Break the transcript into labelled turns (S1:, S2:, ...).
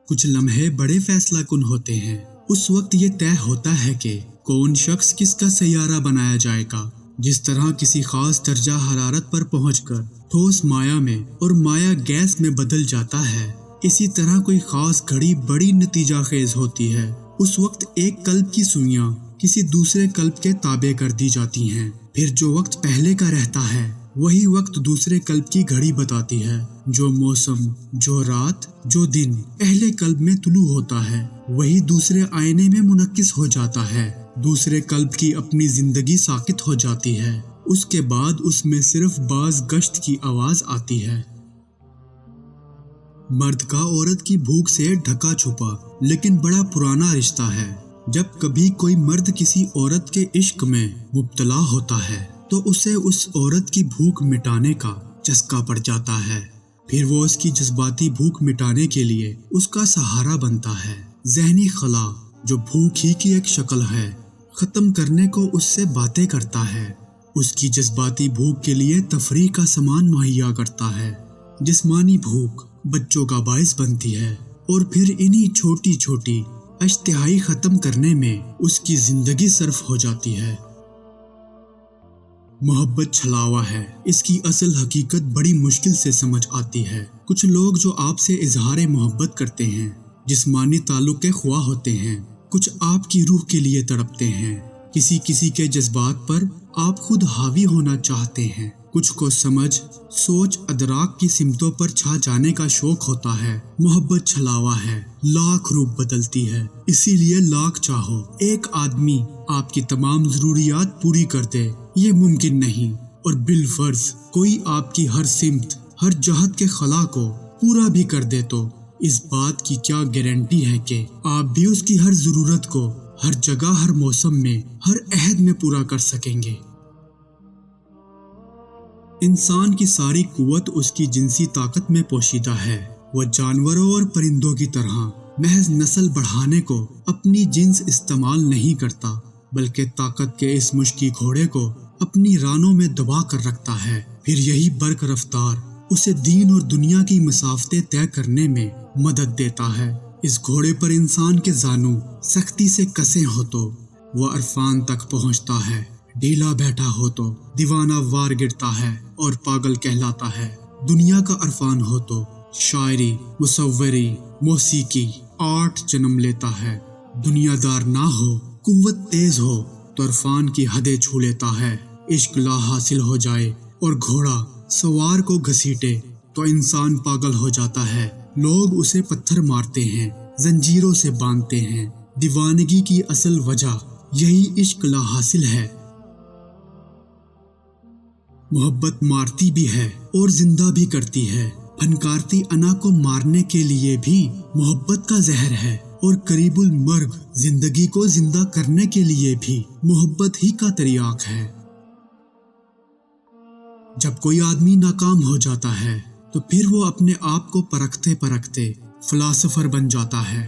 S1: کچھ لمحے بڑے فیصلہ کن ہوتے ہیں۔ اس وقت یہ طے ہوتا ہے کہ کون شخص کس کا سیارہ بنایا جائے گا۔ جس طرح کسی خاص درجہ حرارت پر پہنچ کر ٹھوس مائع میں اور مائع گیس میں بدل جاتا ہے، اسی طرح کوئی خاص گھڑی بڑی نتیجہ خیز ہوتی ہے۔ اس وقت ایک قلب کی سوئیاں کسی دوسرے قلب کے تابع کر دی جاتی ہیں، پھر جو وقت پہلے کا رہتا ہے وہی وقت دوسرے قلب کی گھڑی بتاتی ہے۔ جو موسم، جو رات، جو دن پہلے قلب میں طلوع ہوتا ہے وہی دوسرے آئینے میں منعکس ہو جاتا ہے۔ دوسرے قلب کی اپنی زندگی ساکت ہو جاتی ہے، اس کے بعد اس میں صرف باز گشت کی آواز آتی ہے۔ مرد کا عورت کی بھوک سے ڈھکا چھپا لیکن بڑا پرانا رشتہ ہے۔ جب کبھی کوئی مرد کسی عورت کے عشق میں مبتلا ہوتا ہے تو اسے اس عورت کی بھوک مٹانے کا چسکا پڑ جاتا ہے، پھر وہ اس کی جذباتی بھوک مٹانے کے لیے اس کا سہارا بنتا ہے۔ ذہنی خلا، جو بھوک ہی کی ایک شکل ہے، ختم کرنے کو اس سے باتیں کرتا ہے، اس کی جذباتی بھوک کے لیے تفریح کا سامان مہیا کرتا ہے۔ جسمانی بھوک بچوں کا باعث بنتی ہے اور پھر انہی چھوٹی چھوٹی اشتہائی ختم کرنے میں اس کی زندگی صرف ہو جاتی ہے۔ محبت چھلاوا ہے، اس کی اصل حقیقت بڑی مشکل سے سمجھ آتی ہے۔ کچھ لوگ جو آپ سے اظہار محبت کرتے ہیں جسمانی تعلق کے خواہ ہوتے ہیں، کچھ آپ کی روح کے لیے تڑپتے ہیں، کسی کے جذبات پر آپ خود حاوی ہونا چاہتے ہیں، کچھ کو سمجھ، سوچ، ادراک کی سمتوں پر چھا جانے کا شوق ہوتا ہے۔ محبت چھلاوا ہے، لاکھ روپ بدلتی ہے، اسی لیے لاکھ چاہو ایک آدمی آپ کی تمام ضروریات پوری کر دے یہ ممکن نہیں، اور بالفرض کوئی آپ کی ہر سمت، ہر جہت کے خلا کو پورا بھی کر دے تو اس بات کی کیا گارنٹی ہے کہ آپ بھی اس کی ہر ضرورت کو ہر جگہ، ہر موسم میں، ہر عہد میں پورا کر سکیں گے۔ انسان کی ساری قوت اس کی جنسی طاقت میں پوشیدہ ہے۔ وہ جانوروں اور پرندوں کی طرح محض نسل بڑھانے کو اپنی جنس استعمال نہیں کرتا، بلکہ طاقت کے اس مشکی گھوڑے کو اپنی رانوں میں دبا کر رکھتا ہے۔ پھر یہی برق رفتار اسے دین اور دنیا کی مسافتیں طے کرنے میں مدد دیتا ہے۔ اس گھوڑے پر انسان کے زانو سختی سے کسے ہو تو وہ عرفان تک پہنچتا ہے، ڈھیلا بیٹھا ہو تو دیوانہ وار گرتا ہے اور پاگل کہلاتا ہے۔ دنیا کا عرفان ہو تو شاعری، مصوری، موسیقی، آرٹ جنم لیتا ہے۔ دنیا دار نہ ہو، قوت تیز ہو تو عرفان کی حدیں چھو لیتا ہے۔ عشق لا حاصل ہو جائے اور گھوڑا سوار کو گھسیٹے تو انسان پاگل ہو جاتا ہے۔ لوگ اسے پتھر مارتے ہیں، زنجیروں سے باندھتے ہیں۔ دیوانگی کی اصل وجہ یہی عشق لا حاصل ہے۔ محبت مارتی بھی ہے اور زندہ بھی کرتی ہے۔ پھنکارتی انا کو مارنے کے لیے بھی محبت کا زہر ہے، اور قریب المرگ زندگی کو زندہ کرنے کے لیے بھی محبت ہی کا تریاق ہے۔ جب کوئی آدمی ناکام ہو جاتا ہے تو پھر وہ اپنے آپ کو پرکھتے پرکھتے فلاسفر بن جاتا ہے۔